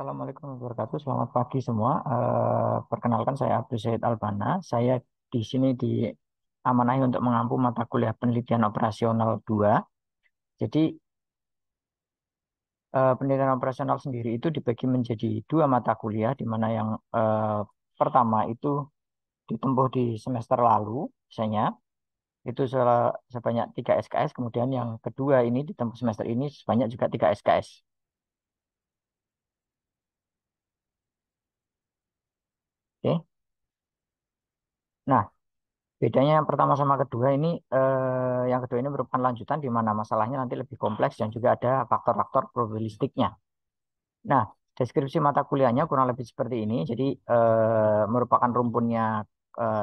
Assalamualaikum warahmatullahi wabarakatuh. Selamat pagi semua. Perkenalkan saya Abdul Syed Albana. Saya di sini diamanahi untuk mengampu mata kuliah penelitian operasional 2. Jadi penelitian operasional sendiri itu dibagi menjadi dua mata kuliah, di mana yang pertama itu ditempuh di semester lalu, misalnya itu sebanyak 3 SKS. Kemudian yang kedua ini ditempuh semester ini sebanyak juga 3 SKS. Oke. Nah, bedanya yang pertama sama kedua ini, yang kedua ini merupakan lanjutan di mana masalahnya nanti lebih kompleks dan juga ada faktor-faktor probabilistiknya. Nah, deskripsi mata kuliahnya kurang lebih seperti ini. Jadi, merupakan rumpunnya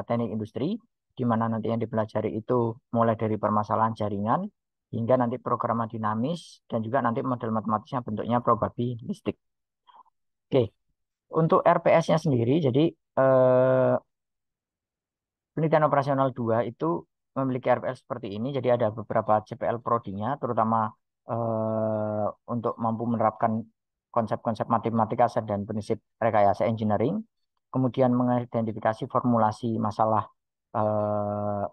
teknik industri, di mana nanti yang dipelajari itu mulai dari permasalahan jaringan hingga nanti program dinamis dan juga nanti model matematisnya bentuknya probabilistik. Oke, untuk RPS-nya sendiri, jadi eh, penelitian operasional 2 itu memiliki RPL seperti ini. Jadi ada beberapa CPL prodinya, terutama untuk mampu menerapkan konsep-konsep matematika dan prinsip rekayasa engineering. Kemudian mengidentifikasi formulasi masalah eh,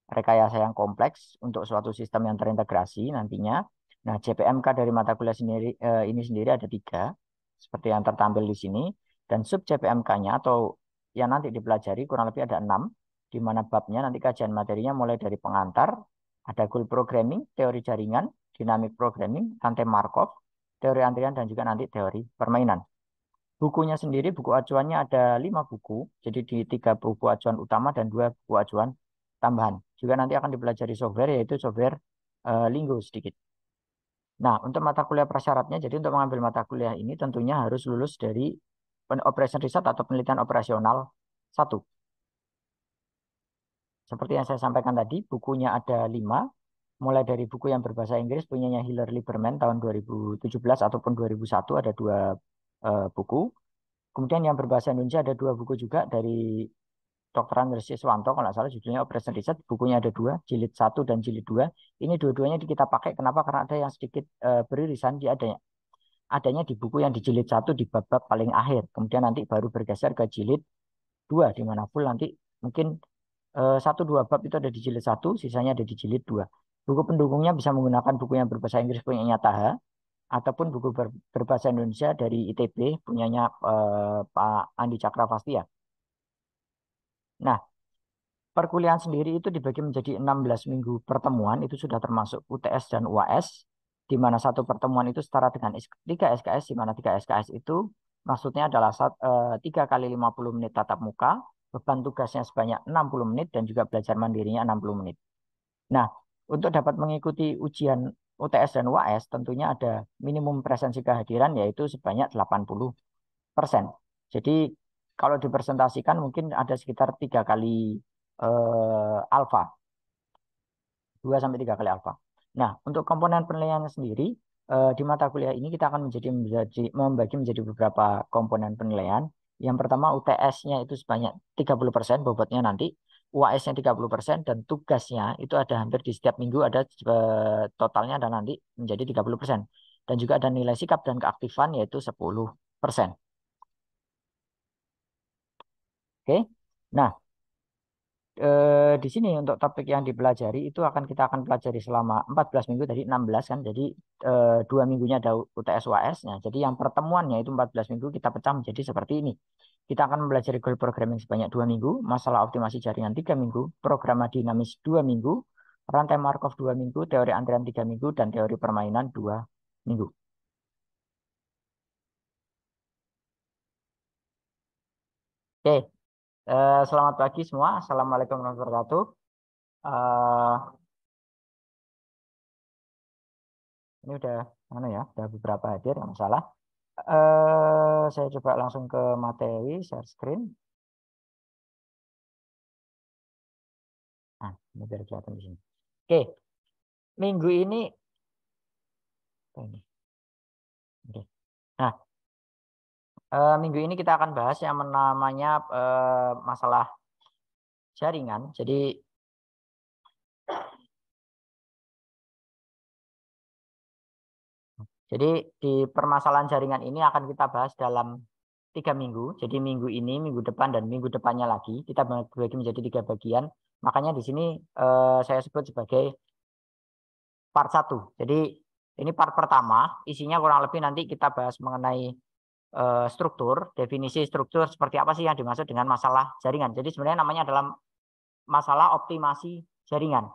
rekayasa yang kompleks untuk suatu sistem yang terintegrasi nantinya. Nah, JPMK dari mata kuliah sendiri ini sendiri ada 3, seperti yang tertampil di sini. Dan sub JPMK-nya atau yang nanti dipelajari kurang lebih ada 6, di mana babnya nanti kajian materinya mulai dari pengantar, ada goal programming, teori jaringan, dynamic programming, rantai Markov, teori antrian, dan juga nanti teori permainan. Bukunya sendiri, buku acuannya ada 5 buku, jadi di 3 buku acuan utama dan 2 buku acuan tambahan. Juga nanti akan dipelajari software, yaitu software Linggo sedikit. Nah, untuk mata kuliah prasyaratnya, jadi untuk mengambil mata kuliah ini tentunya harus lulus dari operation research atau penelitian operasional 1. Seperti yang saya sampaikan tadi, bukunya ada 5, mulai dari buku yang berbahasa Inggris punyanya Hiller Lieberman tahun 2017 ataupun 2001, ada 2 buku. Kemudian yang berbahasa Indonesia ada 2 buku juga dari Dr. Andres Siswanto, kalau nggak salah judulnya Operation Research, bukunya ada 2, jilid 1 dan jilid 2. Ini dua-duanya kita pakai, kenapa? Karena ada yang sedikit beririsan, dia adanya di buku yang di jilid 1 di bab-bab paling akhir. Kemudian nanti baru bergeser ke jilid 2, di mana full nanti mungkin 1-2 bab itu ada di jilid 1, sisanya ada di jilid 2. Buku pendukungnya bisa menggunakan buku yang berbahasa Inggris punyanya Taha, ataupun buku berbahasa Indonesia dari ITB punyanya Pak Andi Cakrafastia. Nah, perkuliahan sendiri itu dibagi menjadi 16 minggu pertemuan, itu sudah termasuk UTS dan UAS, di mana satu pertemuan itu setara dengan 3 SKS, di mana 3 SKS itu maksudnya adalah 3 kali 50 menit tatap muka, beban tugasnya sebanyak 60 menit, dan juga belajar mandirinya 60 menit. Nah, untuk dapat mengikuti ujian UTS dan UAS, tentunya ada minimum presensi kehadiran, yaitu sebanyak 80%. Jadi, kalau dipresentasikan mungkin ada sekitar 3 kali alfa, 2 sampai 3 kali alfa. Nah, untuk komponen penilaiannya sendiri, di mata kuliah ini kita akan membagi menjadi beberapa komponen penilaian. Yang pertama UTS-nya itu sebanyak 30% bobotnya nanti, UAS-nya 30%, dan tugasnya itu ada hampir di setiap minggu ada totalnya dan nanti menjadi 30%. Dan juga ada nilai sikap dan keaktifan yaitu 10%. Oke. Nah, di sini untuk topik yang dipelajari itu kita akan pelajari selama 14 minggu, tadi 16 kan. Jadi 2 minggunya ada UTS UAS. Nah, jadi yang pertemuannya itu 14 minggu kita pecah menjadi seperti ini. Kita akan mempelajari goal programming sebanyak 2 minggu, masalah optimasi jaringan 3 minggu, program dinamis 2 minggu, rantai Markov 2 minggu, teori antrian 3 minggu, dan teori permainan 2 minggu. Oke, selamat pagi semua. Assalamualaikum warahmatullahi wabarakatuh. Eh, ini udah mana ya? Udah beberapa hadir, nggak masalah. Saya coba langsung ke materi, share screen. Nah, ini biar kelihatan di sini. Oke, minggu ini, oh ini. Oke. Nah, minggu ini kita akan bahas yang namanya masalah jaringan. Jadi, Jadi di permasalahan jaringan ini akan kita bahas dalam 3 minggu. Jadi minggu ini, minggu depan, dan minggu depannya lagi. Kita bagi menjadi 3 bagian. Makanya di sini saya sebut sebagai part 1. Jadi ini part pertama. Isinya kurang lebih nanti kita bahas mengenai struktur, definisi struktur seperti apa sih yang dimaksud dengan masalah jaringan. Jadi sebenarnya namanya adalah masalah optimasi jaringan.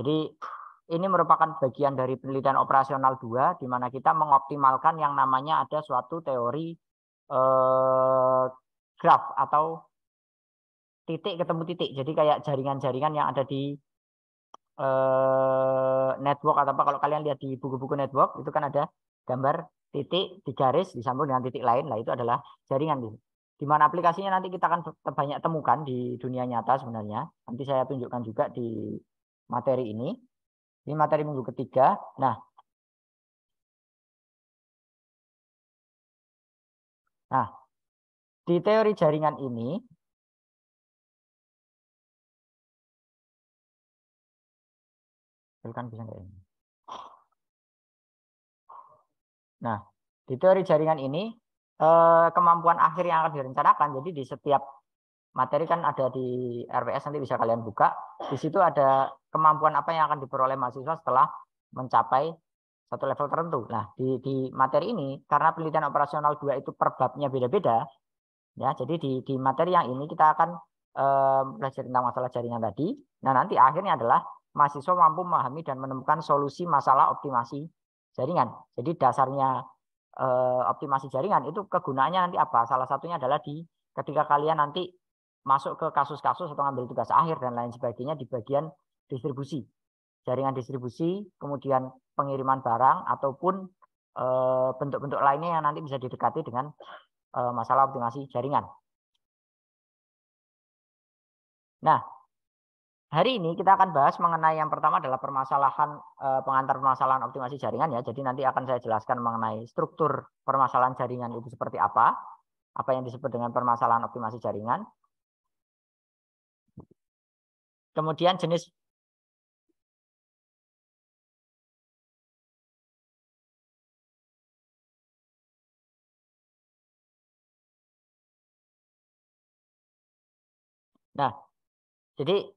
Jadi ini merupakan bagian dari penelitian operasional 2, di mana kita mengoptimalkan yang namanya ada suatu teori graf atau titik ketemu titik. Jadi kayak jaringan-jaringan yang ada di network atau apa. Kalau kalian lihat di buku-buku network itu kan ada gambar titik di garis disambung dengan titik lain. Lah itu adalah jaringan. Di mana aplikasinya nanti kita akan banyak temukan di dunia nyata sebenarnya. Nanti saya tunjukkan juga di materi ini. Ini materi minggu ketiga. Nah, di teori jaringan ini, bisa nggak ini? Nah, di teori jaringan ini kemampuan akhir yang akan direncanakan. Jadi di setiap materi kan ada di RWS, nanti bisa kalian buka. Di situ ada kemampuan apa yang akan diperoleh mahasiswa setelah mencapai satu level tertentu. Nah, di materi ini karena penelitian operasional 2 itu per babnya beda-beda, ya. Jadi di materi yang ini kita akan belajar tentang masalah jaringan tadi. Nah, nanti akhirnya adalah mahasiswa mampu memahami dan menemukan solusi masalah optimasi jaringan. Jadi dasarnya optimasi jaringan itu kegunaannya nanti apa? Salah satunya adalah ketika kalian nanti masuk ke kasus-kasus atau ngambil tugas akhir dan lain sebagainya di bagian distribusi, jaringan distribusi, kemudian pengiriman barang ataupun bentuk-bentuk lainnya yang nanti bisa didekati dengan masalah optimasi jaringan. Nah, hari ini kita akan bahas mengenai yang pertama adalah permasalahan pengantar permasalahan optimasi jaringan, ya. Jadi nanti akan saya jelaskan mengenai struktur permasalahan jaringan itu seperti apa yang disebut dengan permasalahan optimasi jaringan. Kemudian jenis Nah, jadi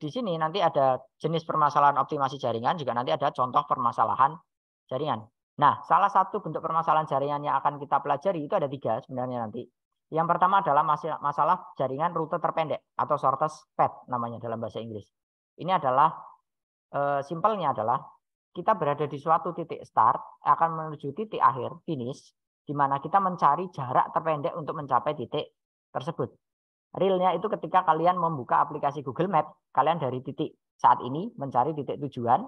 di sini nanti ada jenis permasalahan optimasi jaringan, juga nanti ada contoh permasalahan jaringan. Nah, salah satu bentuk permasalahan jaringan yang akan kita pelajari itu ada 3 sebenarnya nanti. Yang pertama adalah masalah jaringan rute terpendek atau shortest path namanya dalam bahasa Inggris. Ini adalah simpelnya adalah kita berada di suatu titik start akan menuju titik akhir finish, di mana kita mencari jarak terpendek untuk mencapai titik tersebut. Realnya itu ketika kalian membuka aplikasi Google Map, kalian dari titik saat ini mencari titik tujuan,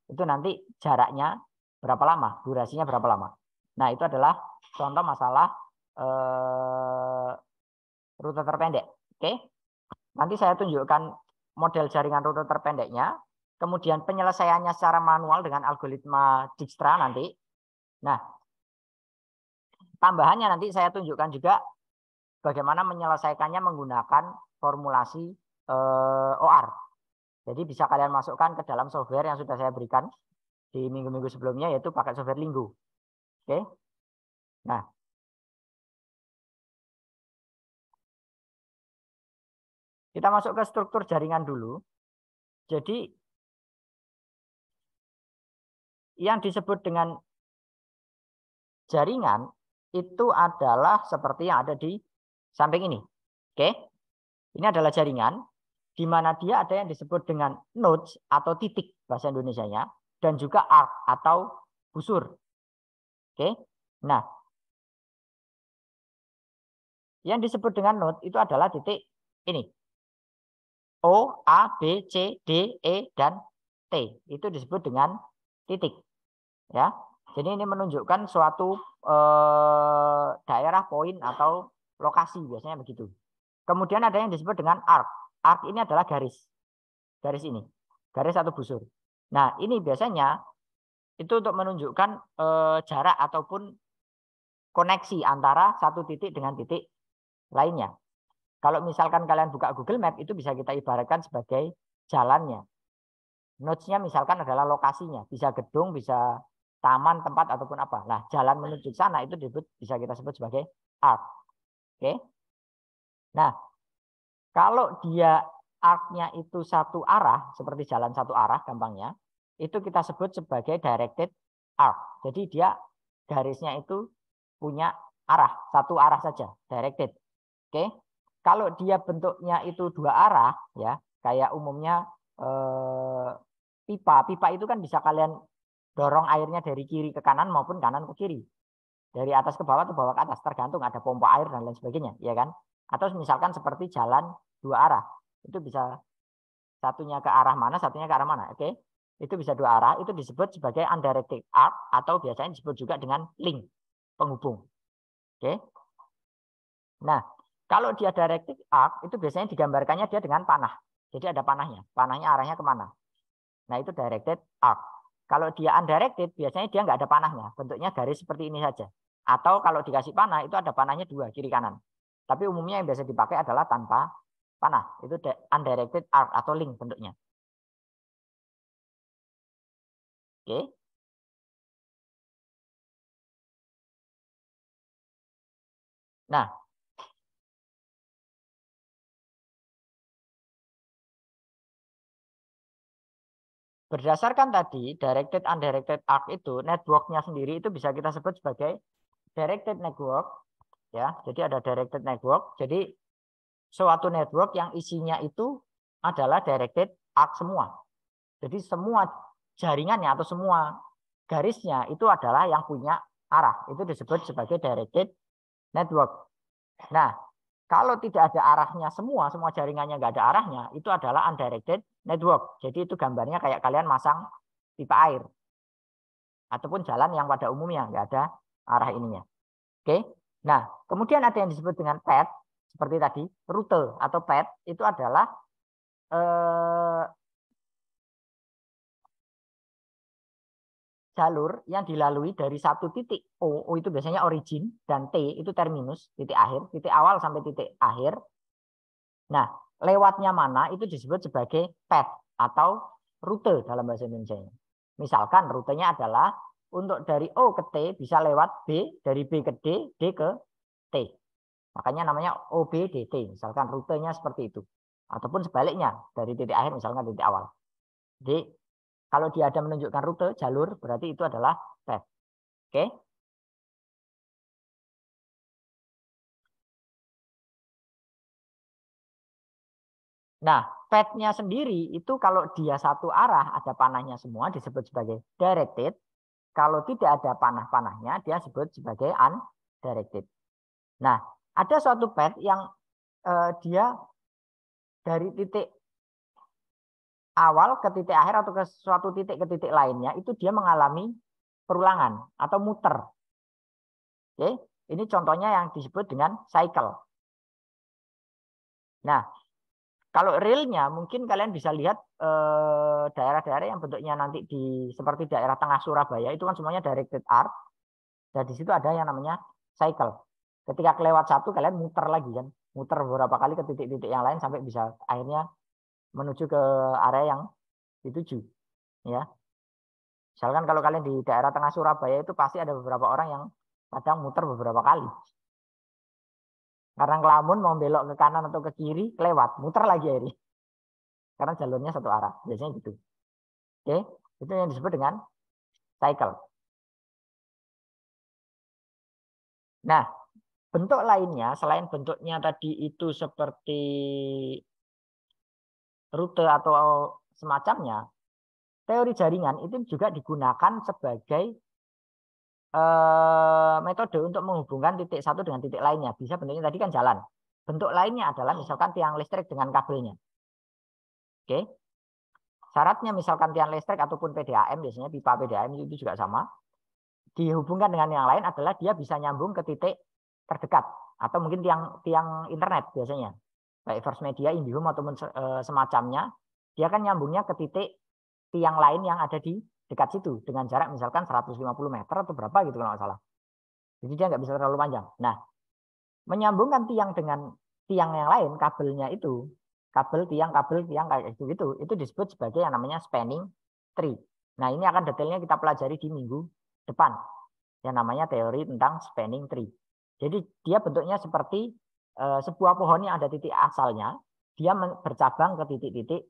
itu nanti jaraknya berapa lama, durasinya berapa lama. Nah, itu adalah contoh masalah rute terpendek. Oke, nanti saya tunjukkan model jaringan rute terpendeknya, kemudian penyelesaiannya secara manual dengan algoritma Dijkstra nanti. Nah, tambahannya nanti saya tunjukkan juga bagaimana menyelesaikannya menggunakan formulasi OR. Jadi bisa kalian masukkan ke dalam software yang sudah saya berikan di minggu-minggu sebelumnya, yaitu pakai software Linggo. Oke. Nah, kita masuk ke struktur jaringan dulu. Jadi yang disebut dengan jaringan itu adalah seperti yang ada di samping ini. Oke. Ini adalah jaringan di mana dia ada yang disebut dengan nodes atau titik bahasa Indonesianya, dan juga arc atau busur. Oke. Nah, yang disebut dengan node itu adalah titik ini. O, A, B, C, D, E, dan T. Itu disebut dengan titik. Ya. Jadi ini menunjukkan suatu daerah poin atau lokasi, biasanya begitu. Kemudian ada yang disebut dengan arc. Arc ini adalah garis. Garis ini. Garis atau busur. Nah, ini biasanya itu untuk menunjukkan jarak ataupun koneksi antara satu titik dengan titik lainnya. Kalau misalkan kalian buka Google Map, itu bisa kita ibaratkan sebagai jalannya. Nodes-nya misalkan adalah lokasinya. Bisa gedung, bisa taman, tempat ataupun apa. Nah, jalan menuju ke sana itu bisa kita sebut sebagai arc. Oke. Nah, kalau dia arc-nya itu satu arah, seperti jalan satu arah gampangnya, itu kita sebut sebagai directed arc. Jadi dia garisnya itu punya arah, satu arah saja, directed. Oke. Kalau dia bentuknya itu dua arah, ya, kayak umumnya pipa. Pipa itu kan bisa kalian dorong airnya dari kiri ke kanan maupun kanan ke kiri. Dari atas ke bawah atau bawah ke atas, tergantung ada pompa air dan lain sebagainya, ya kan? Atau misalkan seperti jalan dua arah, itu bisa satunya ke arah mana, satunya ke arah mana, oke? Itu bisa dua arah, itu disebut sebagai undirected arc atau biasanya disebut juga dengan link, penghubung. Oke? Nah, kalau dia directed arc, itu biasanya digambarkannya dia dengan panah. Jadi ada panahnya, panahnya arahnya kemana. Nah, itu directed arc. Kalau dia undirected, biasanya dia nggak ada panahnya. Bentuknya garis seperti ini saja. Atau kalau dikasih panah, itu ada panahnya dua, kiri kanan. Tapi umumnya yang biasa dipakai adalah tanpa panah. Itu undirected arc atau link bentuknya. Oke. Nah, berdasarkan tadi, directed undirected arc itu, networknya sendiri itu bisa kita sebut sebagai directed network. Ya, jadi ada directed network. Jadi suatu network yang isinya itu adalah directed arc semua. Jadi semua jaringannya atau semua garisnya itu adalah yang punya arah. Itu disebut sebagai directed network. Nah, kalau tidak ada arahnya semua jaringannya nggak ada arahnya, itu adalah undirected network. Jadi itu gambarnya kayak kalian masang pipa air. Ataupun jalan yang pada umumnya nggak ada arah ininya. Oke. Nah, kemudian ada yang disebut dengan path, seperti tadi, rute atau path itu adalah jalur yang dilalui dari satu titik O itu biasanya origin, dan T itu terminus, titik akhir, titik awal sampai titik akhir. Nah, lewatnya mana itu disebut sebagai path atau rute dalam bahasa Indonesia. Misalkan rutenya adalah untuk dari O ke T bisa lewat B, dari B ke D, D ke T. Makanya namanya OBDT. Misalkan rutenya seperti itu. Ataupun sebaliknya, dari titik akhir misalkan titik awal. Jadi kalau dia ada menunjukkan rute, jalur, berarti itu adalah path. Oke? Nah, path-nya sendiri itu kalau dia satu arah, ada panahnya semua, disebut sebagai directed. Kalau tidak ada panah-panahnya, dia disebut sebagai undirected. Nah, ada suatu path yang dia dari titik awal ke titik akhir atau ke suatu titik ke titik lainnya, itu dia mengalami perulangan atau muter. Oke, ini contohnya yang disebut dengan cycle. Nah, kalau realnya mungkin kalian bisa lihat daerah-daerah yang bentuknya nanti di seperti daerah tengah Surabaya itu kan semuanya directed arc. Dan di situ ada yang namanya cycle. Ketika kelewat satu kalian muter lagi kan, muter beberapa kali ke titik-titik yang lain sampai bisa akhirnya menuju ke area yang dituju. Ya, misalkan kalau kalian di daerah tengah Surabaya itu pasti ada beberapa orang yang kadang muter beberapa kali. Karena ngelamun mau belok ke kanan atau ke kiri, kelewat, muter lagi akhirnya. Karena jalurnya satu arah, biasanya gitu. Oke, itu yang disebut dengan cycle. Nah, bentuk lainnya selain bentuknya tadi itu seperti rute atau semacamnya, teori jaringan itu juga digunakan sebagai metode untuk menghubungkan titik satu dengan titik lainnya. Bisa bentuknya tadi kan jalan. Bentuk lainnya adalah misalkan tiang listrik dengan kabelnya. Oke. Syaratnya misalkan tiang listrik ataupun PDAM, biasanya pipa PDAM itu juga sama. Dihubungkan dengan yang lain adalah dia bisa nyambung ke titik terdekat. Atau mungkin tiang internet biasanya. Baik First Media, IndiHome ataupun semacamnya. Dia kan nyambungnya ke titik tiang lain yang ada di dekat situ. Dengan jarak misalkan 150 meter atau berapa gitu kalau nggak salah. Jadi dia nggak bisa terlalu panjang. Nah, menyambungkan tiang dengan tiang yang lain, kabelnya itu, kabel tiang kayak gitu, itu disebut sebagai yang namanya spanning tree. Nah, ini akan detailnya kita pelajari di minggu depan. Yang namanya teori tentang spanning tree. Jadi dia bentuknya seperti sebuah pohon yang ada titik asalnya, dia bercabang ke titik-titik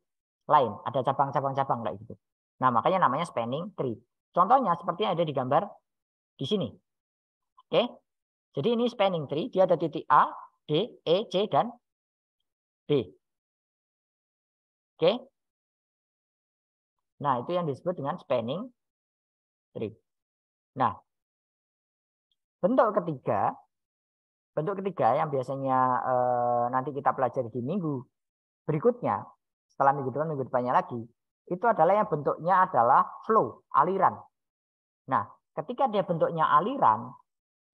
lain. Ada cabang-cabang-cabang kayak gitu. Nah, makanya namanya spanning tree. Contohnya seperti yang ada di gambar di sini. Oke. Jadi ini spanning tree, dia ada titik A, D, E, C, dan B. Oke. Nah, itu yang disebut dengan spanning tree. Nah, bentuk ketiga yang biasanya nanti kita pelajari di minggu berikutnya, setelah minggu depannya lagi, itu adalah yang bentuknya adalah flow, aliran. Nah, ketika dia bentuknya aliran,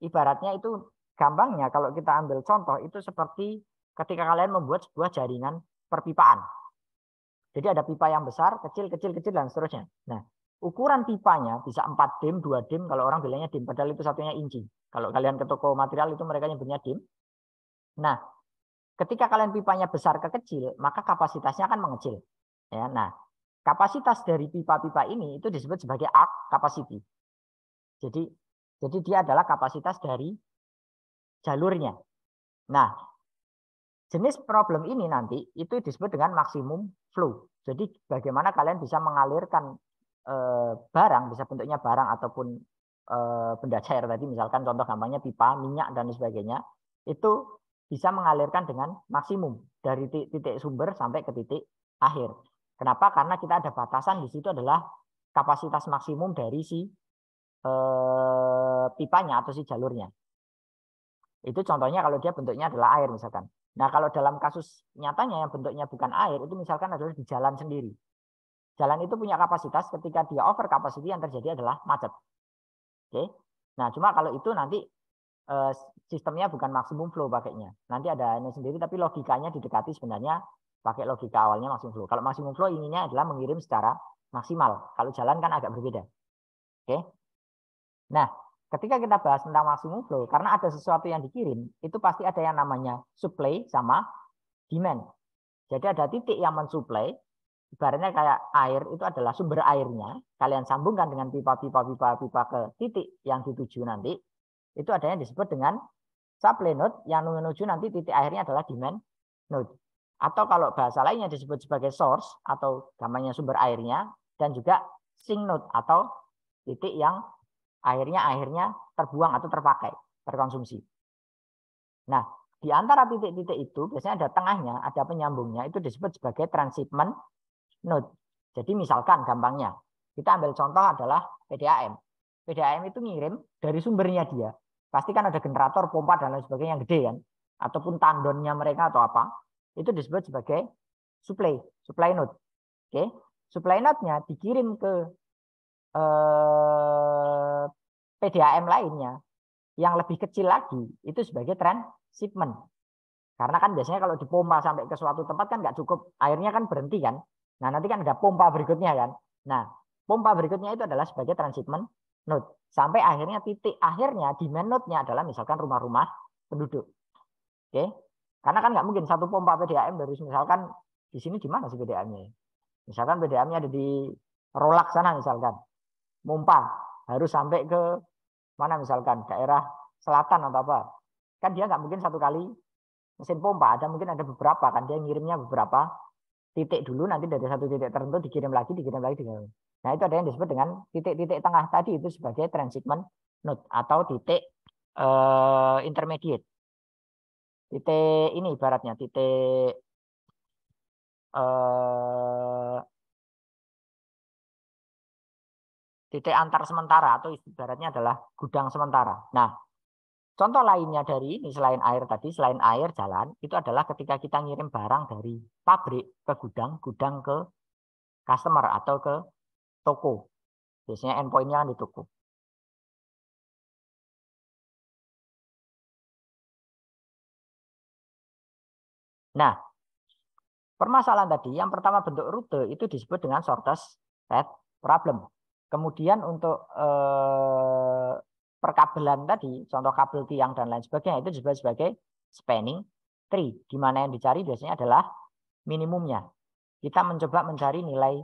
ibaratnya itu gampangnya kalau kita ambil contoh itu seperti ketika kalian membuat sebuah jaringan perpipaan. Jadi ada pipa yang besar, kecil, kecil, kecil, dan seterusnya. Nah, ukuran pipanya bisa 4 dim, 2 dim, kalau orang bilangnya dim, padahal itu satunya inci. Kalau kalian ke toko material itu mereka nyebutnya dim. Nah, ketika kalian pipanya besar ke kecil, maka kapasitasnya akan mengecil. Ya, nah, kapasitas dari pipa-pipa ini itu disebut sebagai arc capacity. Jadi dia adalah kapasitas dari jalurnya. Nah, jenis problem ini nanti itu disebut dengan maksimum flow. Jadi bagaimana kalian bisa mengalirkan barang, bisa bentuknya barang ataupun benda cair tadi, misalkan contoh gampangnya pipa, minyak, dan sebagainya, itu bisa mengalirkan dengan maksimum dari titik sumber sampai ke titik akhir. Kenapa? Karena kita ada batasan di situ adalah kapasitas maksimum dari si pipanya atau si jalurnya. Itu contohnya kalau dia bentuknya adalah air misalkan. Nah, kalau dalam kasus nyatanya yang bentuknya bukan air, itu misalkan adalah di jalan sendiri. Jalan itu punya kapasitas, ketika dia over capacity yang terjadi adalah macet. Oke. Nah, cuma kalau itu nanti sistemnya bukan maksimum flow pakainya. Nanti ada ini sendiri, tapi logikanya didekati sebenarnya pakai logika awalnya maksimum flow. Kalau maksimum flow ininya adalah mengirim secara maksimal. Kalau jalan kan agak berbeda. Oke. Nah, ketika kita bahas tentang maksimum flow, karena ada sesuatu yang dikirim, itu pasti ada yang namanya supply sama demand. Jadi ada titik yang mensuplai, ibaratnya kayak air itu adalah sumber airnya, kalian sambungkan dengan pipa-pipa ke titik yang dituju nanti, itu ada yang disebut dengan supply node yang menuju nanti titik akhirnya adalah demand node. Atau kalau bahasa lainnya disebut sebagai source atau gamanya sumber airnya, dan juga sink node atau titik yang akhirnya terbuang atau terpakai, terkonsumsi. Nah, di antara titik-titik itu biasanya ada tengahnya, ada penyambungnya, itu disebut sebagai transshipment node. Jadi misalkan gampangnya, kita ambil contoh adalah PDAM. PDAM itu ngirim dari sumbernya dia. Pasti kan ada generator, pompa, dan lain sebagainya yang gede kan. Ataupun tandonnya mereka atau apa. Itu disebut sebagai supply node. Oke, supply node-nya dikirim ke PDAM lainnya yang lebih kecil lagi itu sebagai transshipment. Karena kan biasanya kalau dipompa sampai ke suatu tempat kan nggak cukup, airnya kan berhenti kan. Nah, nanti kan ada pompa berikutnya kan. Nah, pompa berikutnya itu adalah sebagai transshipment node. Sampai akhirnya titik akhirnya demand node-nya adalah misalkan rumah-rumah penduduk. Oke. Karena kan nggak mungkin satu pompa PDAM dari misalkan di sini di mana sih PDAM-nya? Misalkan PDAM-nya ada di Rolak sana misalkan. Pompa harus sampai ke mana misalkan daerah selatan atau apa. Kan dia nggak mungkin satu kali mesin pompa, mungkin ada beberapa kan, dia ngirimnya beberapa titik dulu, nanti dari satu titik tertentu dikirim lagi. Nah, itu ada yang disebut dengan titik-titik tengah tadi itu sebagai transshipment node atau titik intermediate. Titik ini ibaratnya titik titik antar sementara atau ibaratnya adalah gudang sementara. Nah, contoh lainnya dari ini selain air tadi, selain air jalan, itu adalah ketika kita ngirim barang dari pabrik ke gudang, gudang ke customer atau ke toko. Biasanya endpoint-nya kan di toko. Nah, permasalahan tadi, yang pertama bentuk rute itu disebut dengan shortest path problem. Kemudian untuk perkabelan tadi, contoh kabel tiang dan lain sebagainya, itu disebut sebagai spanning tree. Di mana yang dicari biasanya adalah minimumnya. Kita mencoba mencari nilai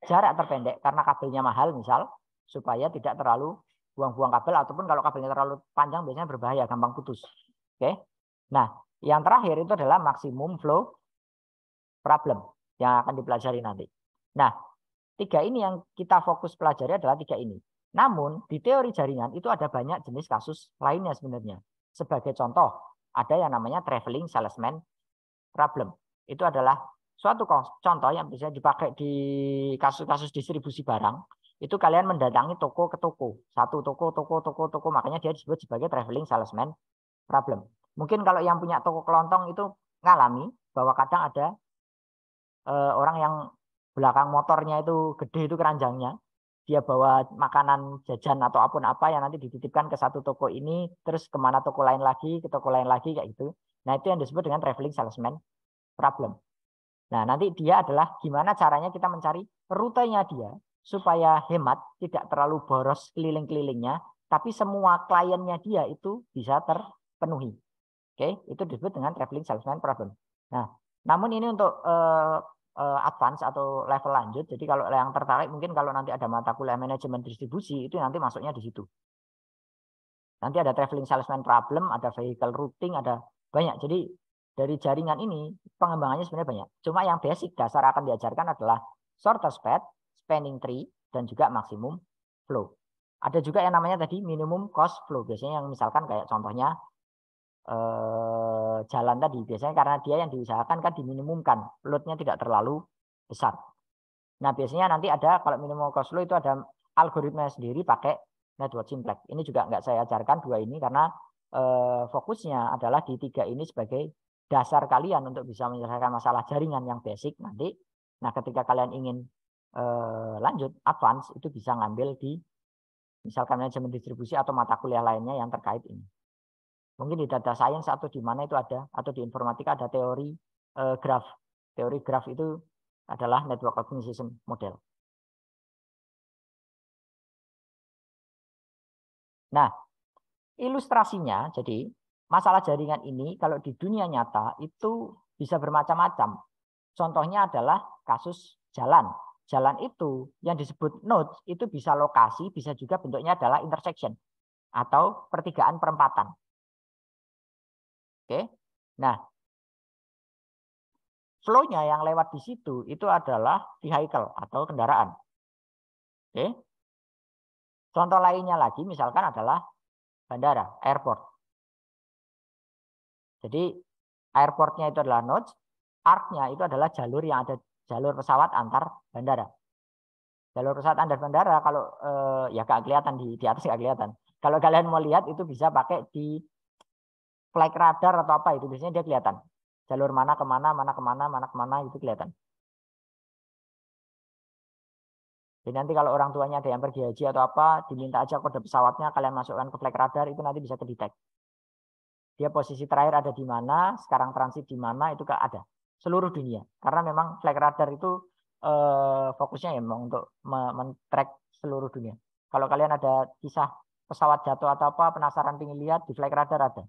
jarak terpendek karena kabelnya mahal misal, supaya tidak terlalu buang-buang kabel, ataupun kalau kabelnya terlalu panjang biasanya berbahaya, gampang putus. Oke. Nah, yang terakhir itu adalah maximum flow problem yang akan dipelajari nanti. Nah, tiga ini yang kita fokus pelajari adalah tiga ini. Namun, di teori jaringan itu ada banyak jenis kasus lainnya sebenarnya. Sebagai contoh, ada yang namanya traveling salesman problem. Itu adalah suatu contoh yang bisa dipakai di kasus-kasus distribusi barang. Itu kalian mendatangi toko ke toko. Satu toko. Makanya dia disebut sebagai traveling salesman problem. Mungkin kalau yang punya toko kelontong itu ngalami bahwa kadang ada orang yang belakang motornya itu gede itu keranjangnya. Dia bawa makanan jajan atau apapun apa yang nanti dititipkan ke satu toko ini, terus kemana toko lain lagi, ke toko lain lagi kayak gitu. Nah itu yang disebut dengan traveling salesman problem. Nah nanti dia adalah gimana caranya kita mencari rutenya dia supaya hemat, tidak terlalu boros keliling-kelilingnya, tapi semua kliennya dia itu bisa terpenuhi. Oke, itu disebut dengan traveling salesman problem. Nah, namun ini untuk advance atau level lanjut. Jadi kalau yang tertarik mungkin kalau nanti ada mata kuliah manajemen distribusi itu nanti masuknya di situ. Nanti ada traveling salesman problem, ada vehicle routing, ada banyak. Jadi dari jaringan ini pengembangannya sebenarnya banyak. Cuma yang basic dasar akan diajarkan adalah shortest path, spanning tree, dan juga maximum flow. Ada juga yang namanya tadi minimum cost flow. Biasanya yang misalkan kayak contohnya jalan tadi. Biasanya karena dia yang diusahakan kan diminimumkan. Load-nya tidak terlalu besar. Nah biasanya nanti ada kalau minimum cost flow itu ada algoritma sendiri pakai network simplex. Ini juga nggak saya ajarkan dua ini karena fokusnya adalah di tiga ini sebagai dasar kalian untuk bisa menyelesaikan masalah jaringan yang basic nanti. Nah ketika kalian ingin lanjut advance itu bisa ngambil di misalkan manajemen distribusi atau mata kuliah lainnya yang terkait ini. Mungkin di data science atau di mana itu ada, atau di informatika ada teori graph. Teori graph itu adalah network optimization model. Nah, ilustrasinya, jadi masalah jaringan ini kalau di dunia nyata itu bisa bermacam-macam. Contohnya adalah kasus jalan. Jalan itu yang disebut node itu bisa lokasi, bisa juga bentuknya adalah intersection atau pertigaan perempatan. Oke. Nah, flow-nya yang lewat di situ itu adalah vehicle atau kendaraan. Oke. Contoh lainnya lagi misalkan adalah bandara, airport. Jadi airportnya itu adalah nodes, arc-nya itu adalah jalur yang ada jalur pesawat antar bandara. Jalur pesawat antar bandara kalau ya gak kelihatan di atas gak kelihatan. Kalau kalian mau lihat itu bisa pakai di flight radar atau apa itu biasanya dia kelihatan. Jalur mana kemana, mana kemana, mana kemana itu kelihatan. Jadi nanti kalau orang tuanya ada yang pergi haji atau apa, diminta aja kode pesawatnya, kalian masukkan ke flight radar, itu nanti bisa kedetek. Dia posisi terakhir ada di mana, sekarang transit di mana, itu ada. Seluruh dunia. Karena memang flight radar itu fokusnya ya memang untuk men-track seluruh dunia. Kalau kalian ada kisah pesawat jatuh atau apa, penasaran ingin lihat, di flight radar ada.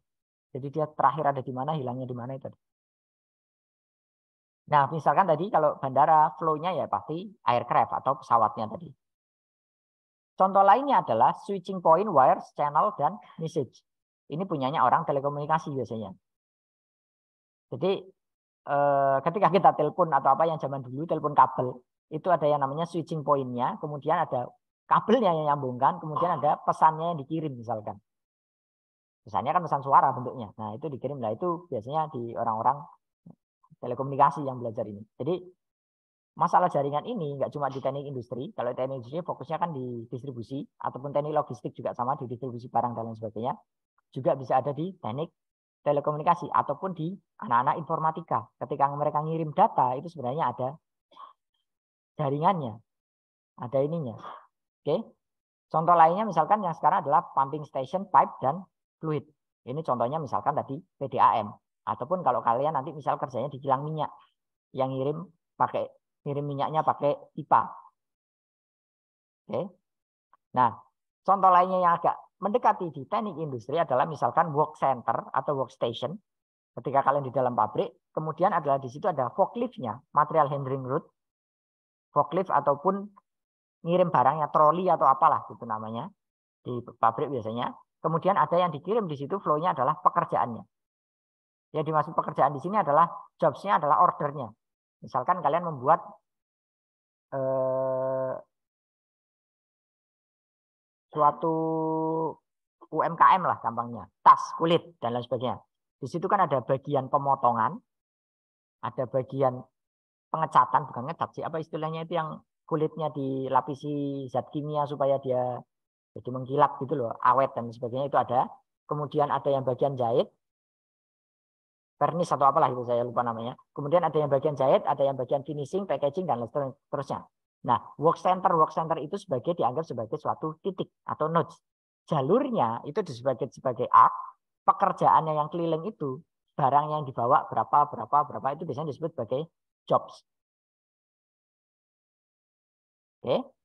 Jadi dia terakhir ada di mana, hilangnya di mana itu ada. Nah, misalkan tadi kalau bandara flow-nya ya pasti aircraft atau pesawatnya tadi. Contoh lainnya adalah switching point, wires, channel, dan message. Ini punyanya orang telekomunikasi biasanya. Jadi ketika kita telepon atau apa yang zaman dulu telepon kabel, itu ada yang namanya switching point-nya, kemudian ada kabelnya yang nyambungkan, kemudian ada pesannya yang dikirim misalkan. Pesannya kan pesan suara bentuknya. Nah, itu dikirim. Nah, itu biasanya di orang-orang telekomunikasi yang belajar ini. Jadi masalah jaringan ini nggak cuma di teknik industri. Kalau teknik industri fokusnya kan di distribusi ataupun teknik logistik juga sama di distribusi barang dan lain sebagainya. Juga bisa ada di teknik telekomunikasi ataupun di anak-anak informatika. Ketika mereka ngirim data itu sebenarnya ada jaringannya, ada ininya. Oke. Contoh lainnya misalkan yang sekarang adalah pumping station, pipe dan fluid. Ini contohnya misalkan tadi PDAM ataupun kalau kalian nanti misal kerjanya di kilang minyak yang ngirim minyaknya pakai pipa. Oke. Nah, contoh lainnya yang agak mendekati di teknik industri adalah misalkan work center atau workstation. Ketika kalian di dalam pabrik, kemudian adalah di situ ada forklift-nya, material handling route, forklift ataupun ngirim barangnya, troli atau apalah itu namanya. di pabrik biasanya. Kemudian ada yang dikirim di situ flow-nya adalah pekerjaannya. Yang dimaksud pekerjaan di sini adalah jobs-nya adalah ordernya. Misalkan kalian membuat suatu UMKM lah gampangnya, tas, kulit, dan lain sebagainya. Di situ kan ada bagian pemotongan, ada bagian pengecatan, bukan ngecat sih, apa istilahnya itu yang kulitnya dilapisi zat kimia supaya dia jadi mengkilap gitu loh, awet dan sebagainya itu ada. Kemudian ada yang bagian jahit, vernis atau apalah itu saya lupa namanya. Kemudian ada yang bagian jahit, ada yang bagian finishing, packaging dan seterusnya. Nah, work center itu dianggap sebagai suatu titik atau nodes. Jalurnya itu sebagai arc, pekerjaannya yang keliling itu, barang yang dibawa berapa itu biasanya disebut sebagai jobs. Oke.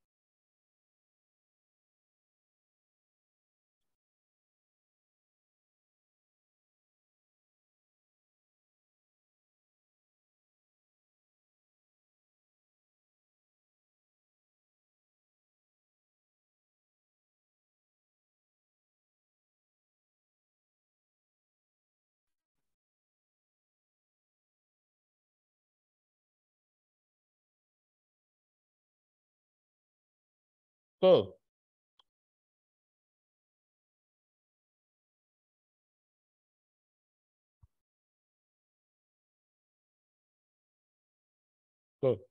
Oke. Oke.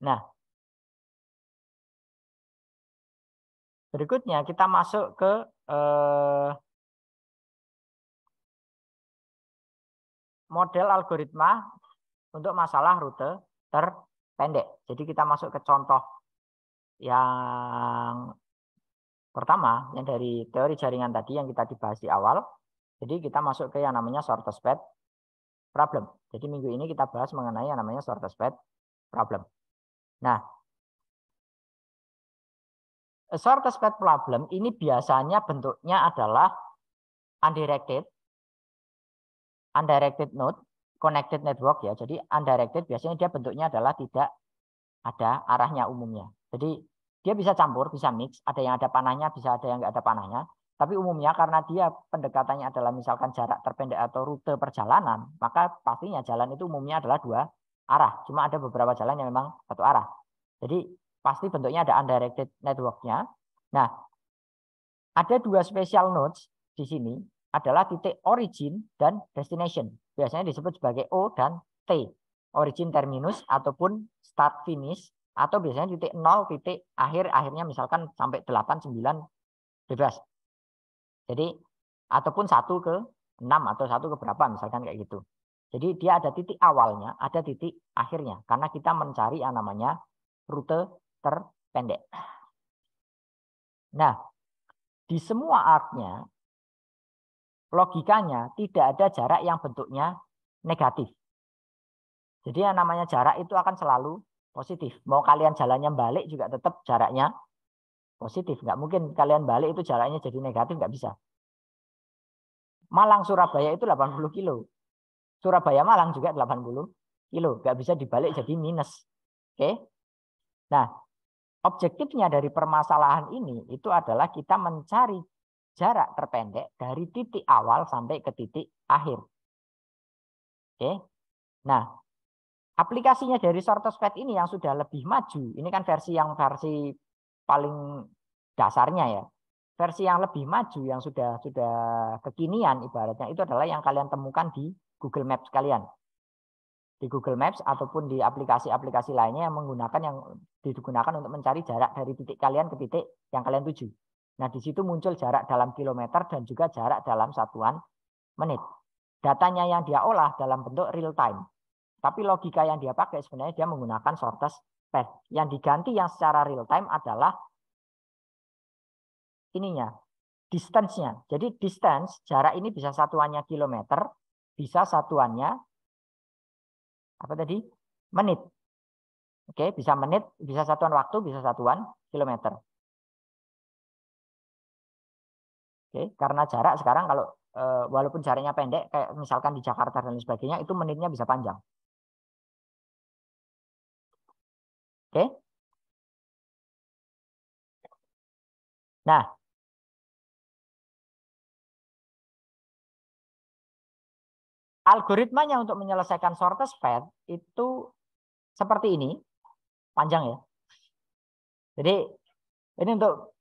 Nah, berikutnya kita masuk ke model algoritma untuk masalah rute terpendek. Jadi kita masuk ke contoh yang pertama, yang dari teori jaringan tadi yang kita dibahas di awal. Jadi kita masuk ke yang namanya shortest path problem. Jadi minggu ini kita bahas mengenai yang namanya shortest path problem. Nah, shortest path problem ini biasanya bentuknya adalah undirected node, connected network ya. Jadi undirected biasanya dia bentuknya adalah tidak ada arahnya umumnya. Jadi dia bisa campur, bisa mix, ada yang ada panahnya, bisa ada yang nggak ada panahnya. Tapi umumnya karena dia pendekatannya adalah misalkan jarak terpendek atau rute perjalanan, maka pastinya jalan itu umumnya adalah dua arah. Cuma ada beberapa jalan yang memang satu arah. Jadi pasti bentuknya ada undirected networknya. Nah, ada dua special nodes di sini adalah titik origin dan destination. Biasanya disebut sebagai O dan T. Origin terminus ataupun start finish atau biasanya titik 0, titik akhirnya misalkan sampai 8, 9 bebas. Jadi ataupun 1 ke 6 atau 1 ke berapa misalkan kayak gitu. Jadi dia ada titik awalnya, ada titik akhirnya karena kita mencari yang namanya rute terpendek. Nah, di semua artnya logikanya tidak ada jarak yang bentuknya negatif. Jadi yang namanya jarak itu akan selalu positif. Mau kalian jalannya balik juga tetap jaraknya positif. Nggak mungkin kalian balik itu jaraknya jadi negatif, nggak bisa. Malang Surabaya itu 80 kilo. Surabaya Malang juga 80 kilo. Nggak bisa dibalik jadi minus. Oke. Nah, objektifnya dari permasalahan ini itu adalah kita mencari jarak terpendek dari titik awal sampai ke titik akhir. Oke. Nah, aplikasinya dari shortest path ini yang sudah lebih maju, ini kan versi paling dasarnya ya. Versi yang lebih maju yang sudah kekinian ibaratnya itu adalah yang kalian temukan di Google Maps kalian. Di Google Maps ataupun di aplikasi-aplikasi lainnya yang digunakan untuk mencari jarak dari titik kalian ke titik yang kalian tuju. Nah, di situ muncul jarak dalam kilometer dan juga jarak dalam satuan menit. Datanya yang dia olah dalam bentuk real time. Tapi logika yang dia pakai sebenarnya dia menggunakan shortest path. Yang diganti yang secara real time adalah ininya, distance-nya. Jadi distance, jarak ini bisa satuannya kilometer, bisa satuannya apa tadi? Menit. Oke, bisa menit, bisa satuan waktu, bisa satuan kilometer. Oke, karena jarak sekarang kalau walaupun jaraknya pendek kayak misalkan di Jakarta dan lain sebagainya itu menitnya bisa panjang. Oke. Nah, algoritmanya untuk menyelesaikan shortest path itu seperti ini, panjang ya. Jadi ini untuk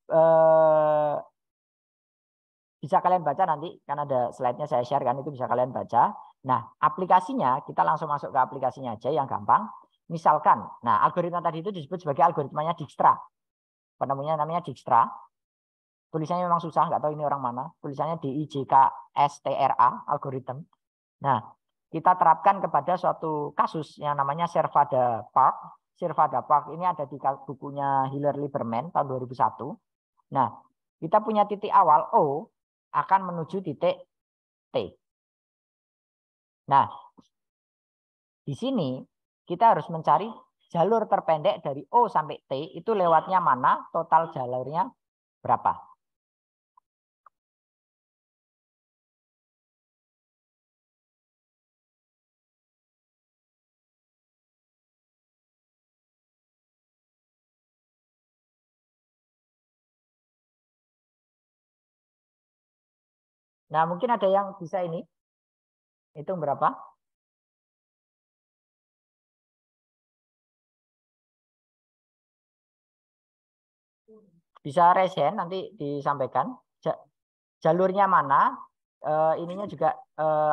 bisa kalian baca nanti, kan ada slide-nya saya share kan, itu bisa kalian baca. Nah, aplikasinya, kita langsung masuk ke aplikasinya aja yang gampang. Misalkan, nah algoritma tadi itu disebut sebagai algoritmanya Dijkstra. Penemunya namanya Dijkstra. Tulisannya memang susah, nggak tahu ini orang mana. Tulisannya Dijkstra, algoritma. Nah, kita terapkan kepada suatu kasus yang namanya Servada Park. Servada Park ini ada di bukunya Hiller Lieberman tahun 2001. Nah, kita punya titik awal O akan menuju titik T. Nah, di sini kita harus mencari jalur terpendek dari O sampai T itu lewatnya mana, total jalurnya berapa. Nah, mungkin ada yang bisa ini. Hitung berapa? Bisa raise hand nanti disampaikan. Jalurnya mana? Ininya juga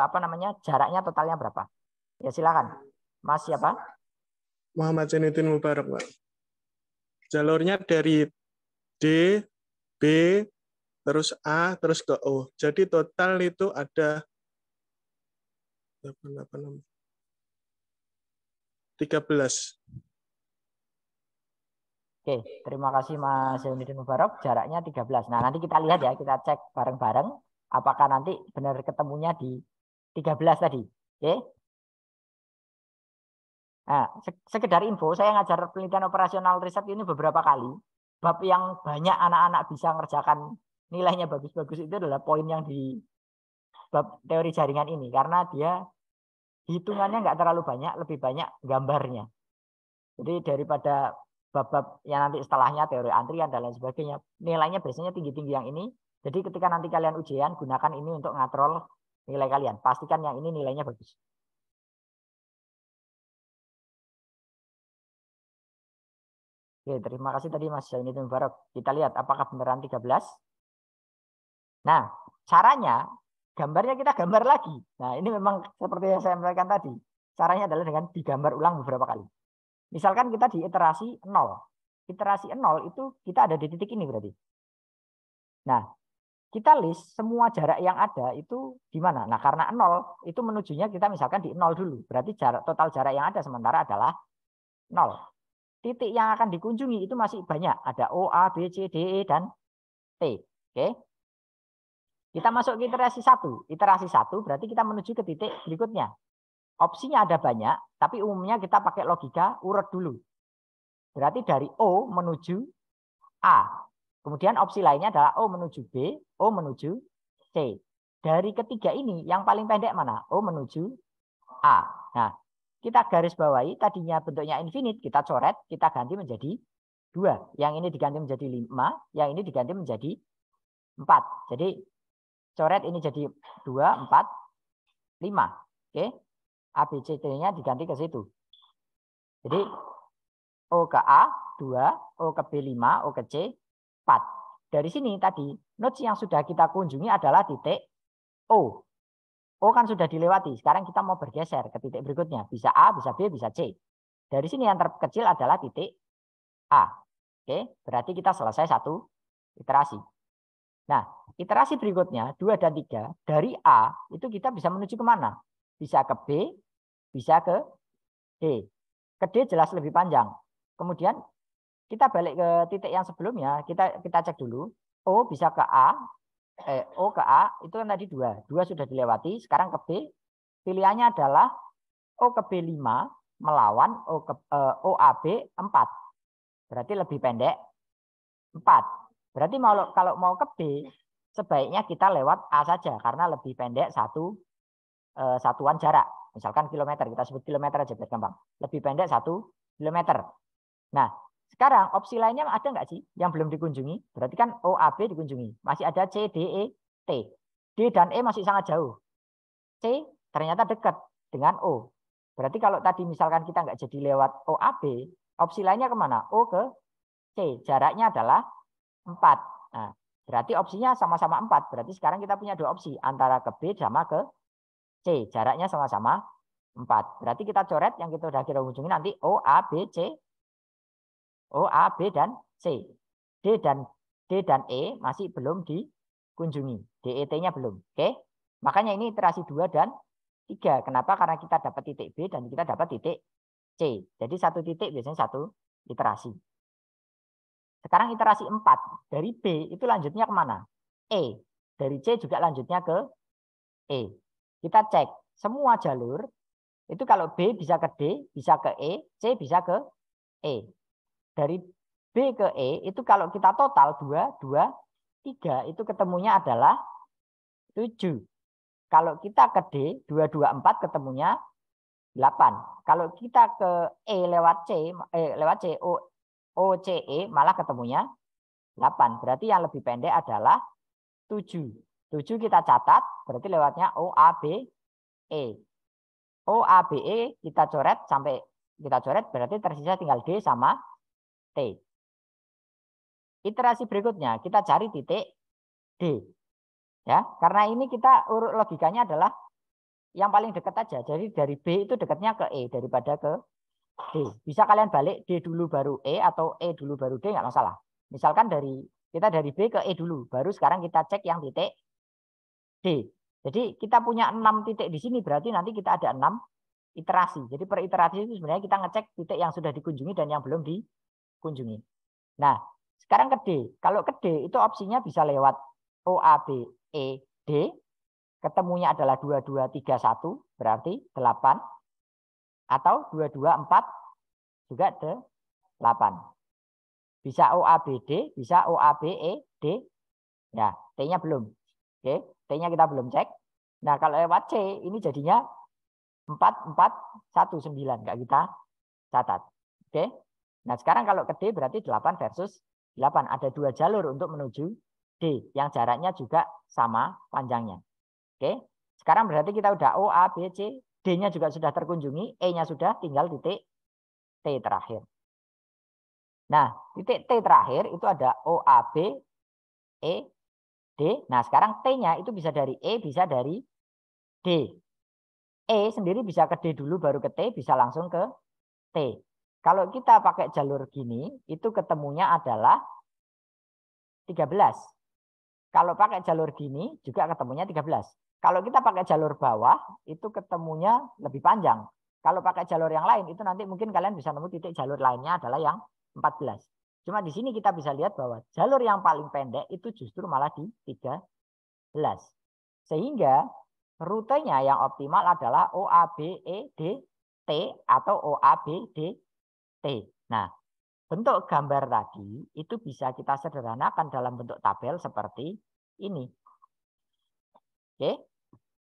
apa namanya? Jaraknya totalnya berapa? Ya silakan. Mas siapa? Muhammad Zainuddin Mubarak, Pak. Jalurnya dari D, B, terus A, terus ke O. Jadi total itu ada 13. Oke, terima kasih Mas Zainuddin Mubarak. Jaraknya 13. Nah, nanti kita lihat ya, kita cek bareng-bareng apakah nanti benar ketemunya di 13 tadi. Oke. Nah, sekedar info, saya ngajar penelitian operasional riset ini beberapa kali. Bab yang banyak anak-anak bisa ngerjakan nilainya bagus-bagus itu adalah poin yang di bab teori jaringan ini. Karena dia hitungannya nggak terlalu banyak, lebih banyak gambarnya. Jadi daripada bab-bab yang nanti setelahnya teori antrian dan lain sebagainya, nilainya biasanya tinggi-tinggi yang ini. Jadi ketika nanti kalian ujian, gunakan ini untuk ngatrol nilai kalian. Pastikan yang ini nilainya bagus. Oke, terima kasih tadi Mas Zainuddin Mubarak. Kita lihat apakah beneran 13. Nah, caranya, gambarnya kita gambar lagi. Nah, ini memang seperti yang saya sampaikan tadi. Caranya adalah dengan digambar ulang beberapa kali. Misalkan kita di iterasi 0. Iterasi 0 itu kita ada di titik ini berarti. Nah, kita list semua jarak yang ada itu di mana. Nah, karena 0 itu menujunya kita misalkan di 0 dulu. Berarti total jarak yang ada sementara adalah 0. Titik yang akan dikunjungi itu masih banyak. Ada O, A, B, C, D, E, dan T. Oke. Kita masuk ke iterasi 1. Iterasi 1 berarti kita menuju ke titik berikutnya. Opsinya ada banyak, tapi umumnya kita pakai logika urut dulu. Berarti dari O menuju A. Kemudian opsi lainnya adalah O menuju B, O menuju C. Dari ketiga ini, yang paling pendek mana? O menuju A. Nah, kita garis bawahi, tadinya bentuknya infinite, kita coret, kita ganti menjadi 2. Yang ini diganti menjadi 5, yang ini diganti menjadi 4. Jadi, coret ini jadi 2, 4, 5. Oke. A, B, C, D-nya diganti ke situ. Jadi, O ke A, 2, O ke B, 5, O ke C, 4. Dari sini tadi, nodes yang sudah kita kunjungi adalah titik O. O kan sudah dilewati, sekarang kita mau bergeser ke titik berikutnya. Bisa A, bisa B, bisa C. Dari sini yang terkecil adalah titik A. Oke, berarti kita selesai satu iterasi. Nah, iterasi berikutnya, 2 dan 3, dari A itu kita bisa menuju kemana? Bisa ke B, bisa ke D. Ke D jelas lebih panjang. Kemudian kita balik ke titik yang sebelumnya, kita cek dulu. O bisa ke A, O ke A, itu kan tadi 2. 2 sudah dilewati, sekarang ke B. Pilihannya adalah O ke B 5 melawan OAB 4. Berarti lebih pendek 4. Berarti kalau mau ke B, sebaiknya kita lewat A saja, karena lebih pendek satuan jarak. Misalkan kilometer, kita sebut kilometer aja biar gampang. Lebih pendek 1 kilometer. Nah, sekarang opsi lainnya ada nggak sih yang belum dikunjungi? Berarti kan O, A, B dikunjungi. Masih ada C, D, E, T. D dan E masih sangat jauh. C ternyata dekat dengan O. Berarti kalau tadi misalkan kita nggak jadi lewat O, A, B, opsi lainnya kemana? O ke C. Jaraknya adalah 4. Nah, berarti opsinya sama-sama 4. Berarti sekarang kita punya dua opsi. Antara ke B sama ke C. Jaraknya sama-sama 4. Berarti kita coret yang kita udah kira kunjungi nanti O, A, B, C. O, A, B, dan C. D dan E masih belum dikunjungi. DET-nya belum. Oke. Makanya ini iterasi 2 dan 3. Kenapa? Karena kita dapat titik B dan kita dapat titik C. Jadi satu titik biasanya satu iterasi. Sekarang iterasi 4. Dari B itu lanjutnya kemana? E. Dari C juga lanjutnya ke E. Kita cek semua jalur. Itu kalau B bisa ke D, bisa ke E, C bisa ke E. Dari B ke E itu kalau kita total 2, 2, 3 itu ketemunya adalah 7. Kalau kita ke D 2, 2, 4 ketemunya 8. Kalau kita ke E lewat C, O, C, E malah ketemunya 8. Berarti yang lebih pendek adalah 7. 7 kita catat berarti lewatnya O, A, B, E. O, A, B, E kita coret sampai kita coret berarti tersisa tinggal D sama T. Iterasi berikutnya kita cari titik D. Ya, karena ini kita urut logikanya adalah yang paling dekat aja. Jadi dari B itu dekatnya ke E daripada ke D. Bisa kalian balik D dulu baru E atau E dulu baru D nggak masalah. Misalkan kita dari B ke E dulu, baru sekarang kita cek yang titik D. Jadi kita punya 6 titik di sini berarti nanti kita ada 6 iterasi. Jadi per iterasi itu sebenarnya kita ngecek titik yang sudah dikunjungi dan yang belum dikunjungi. Nah, sekarang ke D. Kalau ke D itu opsinya bisa lewat O, A, B, E, D. Ketemunya adalah 2, 2, 3, 1. Berarti 8. Atau 2, 2, 4. Juga 8. Bisa O, A, B, D. Bisa O, A, B, E, D. Ya, T-nya belum. Oke, T-nya kita belum cek. Nah, kalau lewat C, ini jadinya 4, 4, 1, 9. Nggak kita catat. Oke. Nah, sekarang kalau ke D berarti 8 versus 8. Ada 2 jalur untuk menuju D. Yang jaraknya juga sama panjangnya. Oke. Sekarang berarti kita udah O, A, B, C. D-nya juga sudah terkunjungi. E-nya sudah, tinggal titik T terakhir. Nah, titik T terakhir itu ada O, A, B, E, D. Nah, sekarang T-nya itu bisa dari E, bisa dari D. E sendiri bisa ke D dulu, baru ke T, bisa langsung ke T. Kalau kita pakai jalur gini, itu ketemunya adalah 13. Kalau pakai jalur gini, juga ketemunya 13. Kalau kita pakai jalur bawah, itu ketemunya lebih panjang. Kalau pakai jalur yang lain, itu nanti mungkin kalian bisa nemu titik jalur lainnya adalah yang 14. Cuma di sini kita bisa lihat bahwa jalur yang paling pendek itu justru malah di 13. Sehingga rutenya yang optimal adalah O, A, B, E, D, T atau O, A, B, D, T. Nah, bentuk gambar tadi itu bisa kita sederhanakan dalam bentuk tabel seperti ini. Oke.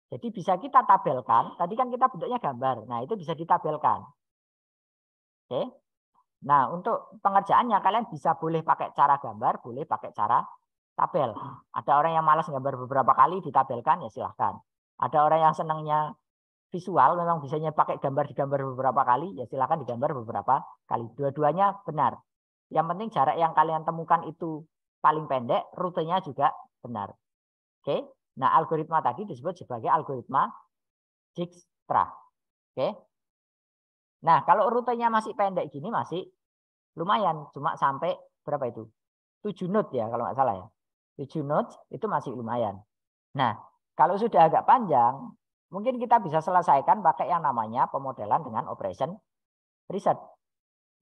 Jadi bisa kita tabelkan. Tadi kan kita bentuknya gambar. Nah, itu bisa ditabelkan. Oke. Nah, untuk pengerjaannya kalian bisa boleh pakai cara gambar, boleh pakai cara tabel. Ada orang yang malas gambar beberapa kali ditabelkan, ya silahkan. Ada orang yang senangnya visual, memang bisanya pakai gambar digambar beberapa kali, ya silahkan digambar beberapa kali. Dua-duanya benar. Yang penting jarak yang kalian temukan itu paling pendek, rutenya juga benar. Oke. Nah, algoritma tadi disebut sebagai algoritma Dijkstra. Oke. Nah, kalau rutenya masih pendek gini masih lumayan, cuma sampai berapa itu? 7 knot ya kalau nggak salah ya. 7 knot itu masih lumayan. Nah, kalau sudah agak panjang, mungkin kita bisa selesaikan pakai yang namanya pemodelan dengan operation reset.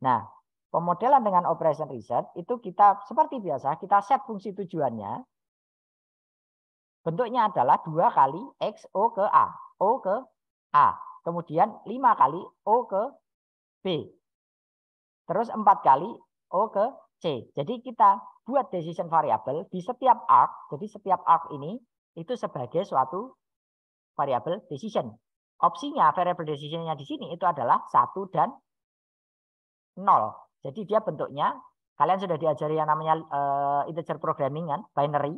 Nah, pemodelan dengan operation reset itu kita seperti biasa, kita set fungsi tujuannya. Bentuknya adalah 2 kali X, O ke A. O ke A. Kemudian 5 kali O ke B. Terus 4 kali O ke C. Jadi kita buat decision variable di setiap arc. Jadi setiap arc ini itu sebagai suatu variable decision. Opsinya variable decisionnya di sini itu adalah 1 dan 0. Jadi dia bentuknya, kalian sudah diajari yang namanya integer programming kan, binary,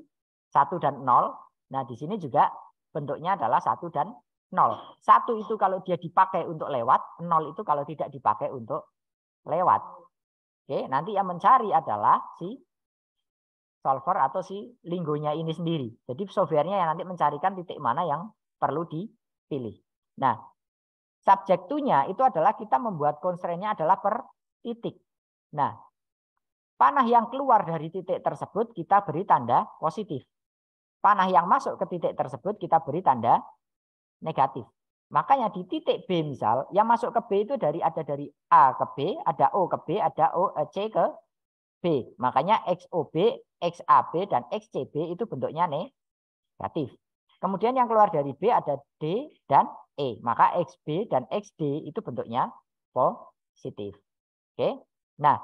1 dan 0. Nah, di sini juga bentuknya adalah 1 dan 0. 1 itu kalau dia dipakai untuk lewat, 0 itu kalau tidak dipakai untuk lewat. Oke, nanti yang mencari adalah si solver atau si linggonya ini sendiri. Jadi softwarenya yang nanti mencarikan titik mana yang perlu dipilih. Nah, subject to-nya itu adalah kita membuat constraint-nya adalah per titik. Nah, panah yang keluar dari titik tersebut kita beri tanda positif. Panah yang masuk ke titik tersebut kita beri tanda negatif. Makanya di titik B misal, yang masuk ke B itu ada dari A ke B, ada O ke B, ada C ke B. Makanya XOB, XAB, dan XCB itu bentuknya negatif. Kemudian yang keluar dari B ada D dan E. Maka XB dan XD itu bentuknya positif. Oke. Nah,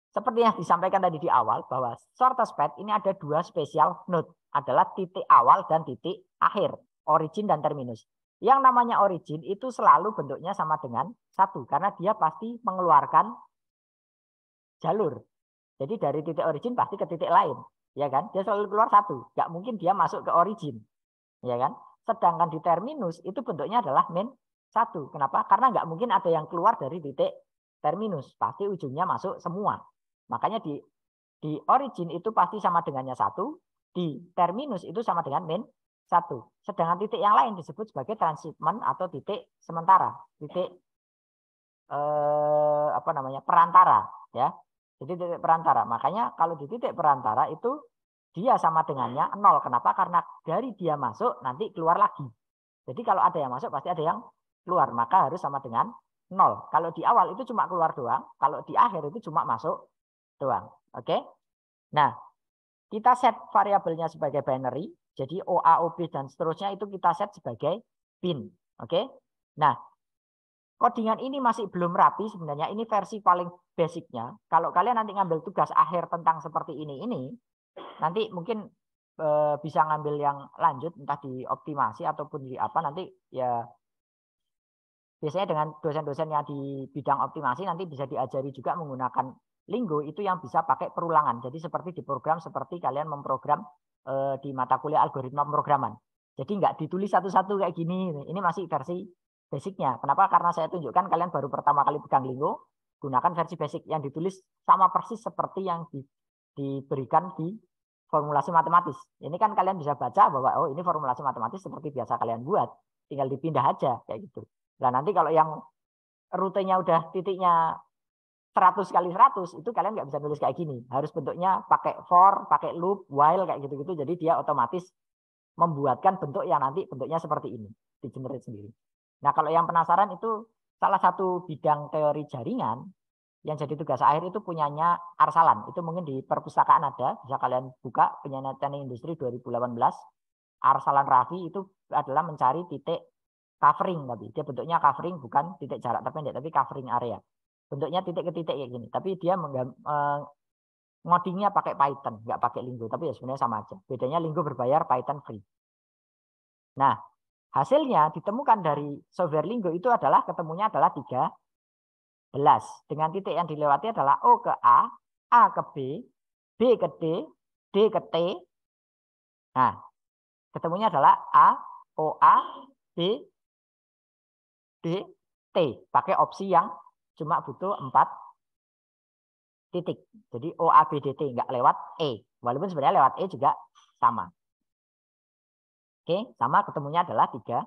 seperti yang disampaikan tadi di awal bahwa shortest path ini ada dua spesial node. Adalah titik awal dan titik akhir. Origin dan terminus. Yang namanya origin itu selalu bentuknya sama dengan 1. Karena dia pasti mengeluarkan jalur. Jadi dari titik origin pasti ke titik lain. Ya kan? Dia selalu keluar 1. Nggak mungkin dia masuk ke origin. Ya kan? Sedangkan di terminus itu bentuknya adalah min 1. Kenapa? Karena nggak mungkin ada yang keluar dari titik terminus. Pasti ujungnya masuk semua. Makanya di origin itu pasti sama dengannya 1. Di terminus itu sama dengan min 1. Sedangkan titik yang lain disebut sebagai transshipment atau titik sementara. Titik perantara. Ya. Jadi titik perantara. Makanya kalau di titik perantara itu dia sama dengannya 0. Kenapa? Karena dari dia masuk nanti keluar lagi. Jadi kalau ada yang masuk pasti ada yang keluar. Maka harus sama dengan 0. Kalau di awal itu cuma keluar doang. Kalau di akhir itu cuma masuk doang. Oke. Nah, kita set variabelnya sebagai binary. Jadi OA, OB, dan seterusnya itu kita set sebagai bin. Oke. Nah, codingan ini masih belum rapi sebenarnya. Ini versi paling basicnya. Kalau kalian nanti ngambil tugas akhir tentang seperti ini nanti mungkin bisa ngambil yang lanjut entah di optimasi ataupun di apa nanti ya biasanya dengan dosen-dosen yang di bidang optimasi nanti bisa diajari juga menggunakan Lingo itu yang bisa pakai perulangan. Jadi seperti di program seperti kalian memprogram di mata kuliah algoritma pemrograman. Jadi nggak ditulis satu-satu kayak gini. Ini masih versi basicnya. Kenapa? Karena saya tunjukkan kalian baru pertama kali pegang Lingo, gunakan versi basic yang ditulis sama persis seperti yang diberikan di formulasi matematis. Ini kan kalian bisa baca bahwa oh ini formulasi matematis seperti biasa kalian buat. Tinggal dipindah aja kayak gitu. Nah nanti kalau yang rutenya udah titiknya 100 kali 100 itu kalian nggak bisa nulis kayak gini. Harus bentuknya pakai for, pakai loop, while kayak gitu-gitu. Jadi dia otomatis membuatkan bentuk yang nanti bentuknya seperti ini. Di-generate sendiri. Nah kalau yang penasaran itu salah satu bidang teori jaringan yang jadi tugas akhir itu punyanya Arsalan. Itu mungkin di perpustakaan ada. Bisa kalian buka penyanyi teknik industri 2018. Arsalan Raffi itu adalah mencari titik covering. Tapi dia bentuknya covering bukan titik jarak terpendek. Tapi covering area. Bentuknya titik ke titik kayak gini. Tapi dia ngodingnya pakai Python, nggak pakai Lingo. Tapi ya sebenarnya sama aja. Bedanya Lingo berbayar, Python free. Nah, hasilnya ditemukan dari software Lingo itu adalah ketemunya adalah 13. Dengan titik yang dilewati adalah O ke A ke B ke D ke T. Nah, ketemunya adalah OA, B, D, T. Pakai opsi yang cuma butuh 4 titik. Jadi OABDT nggak lewat E. Walaupun sebenarnya lewat E juga sama. Oke, sama ketemunya adalah 13.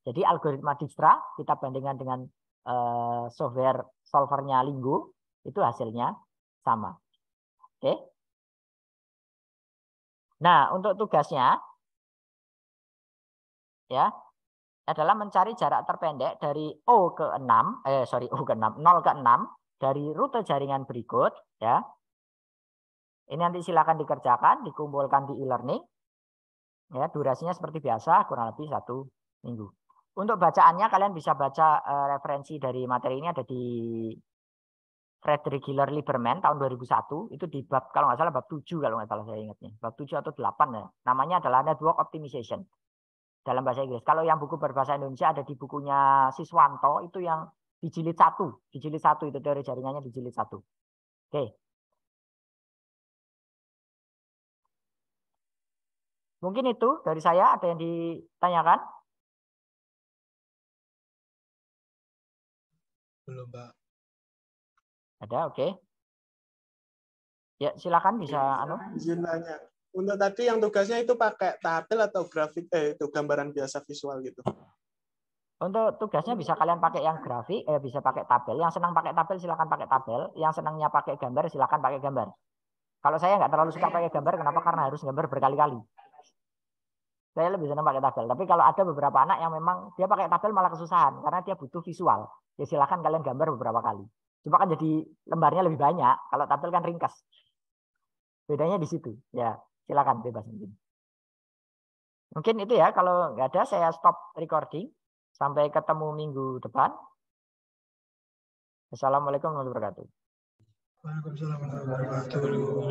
Jadi algoritma Dijkstra kita bandingkan dengan software solvernya Lingo itu hasilnya sama. Oke. Nah, untuk tugasnya ya adalah mencari jarak terpendek dari O ke 6, 0 ke 6 dari rute jaringan berikut ya. Ini nanti silakan dikerjakan, dikumpulkan di e-learning. Ya, durasinya seperti biasa kurang lebih 1 minggu. Untuk bacaannya kalian bisa baca referensi dari materi ini ada di Frederick Hiller Lieberman tahun 2001 itu di bab kalau nggak salah bab 7 kalau nggak salah saya ingatnya. Bab 7 atau 8 ya. Namanya adalah Network Optimization. Dalam bahasa Inggris. Kalau yang buku berbahasa Indonesia ada di bukunya Siswanto itu yang dijilid 1. Dijilid 1 itu teori jaringannya dijilid 1. Oke. Mungkin itu dari saya, ada yang ditanyakan? Belum, Pak. Ada, oke. Ya, silakan bisa Izin tanya. Untuk tadi yang tugasnya itu pakai tabel atau grafik itu gambaran biasa visual gitu. Untuk tugasnya bisa kalian pakai yang grafik, bisa pakai tabel. Yang senang pakai tabel silakan pakai tabel. Yang senangnya pakai gambar silakan pakai gambar. Kalau saya nggak terlalu suka pakai gambar, kenapa? Karena harus gambar berkali-kali. Saya lebih senang pakai tabel. Tapi kalau ada beberapa anak yang memang dia pakai tabel malah kesusahan karena dia butuh visual. Ya silakan kalian gambar beberapa kali. Cuma kan jadi lembarnya lebih banyak. Kalau tabel kan ringkas. Bedanya di situ. Ya, silakan bebas mungkin. Mungkin itu ya. Kalau nggak ada, saya stop recording. Sampai ketemu minggu depan. Assalamualaikum warahmatullahi wabarakatuh. Waalaikumsalam warahmatullahi wabarakatuh.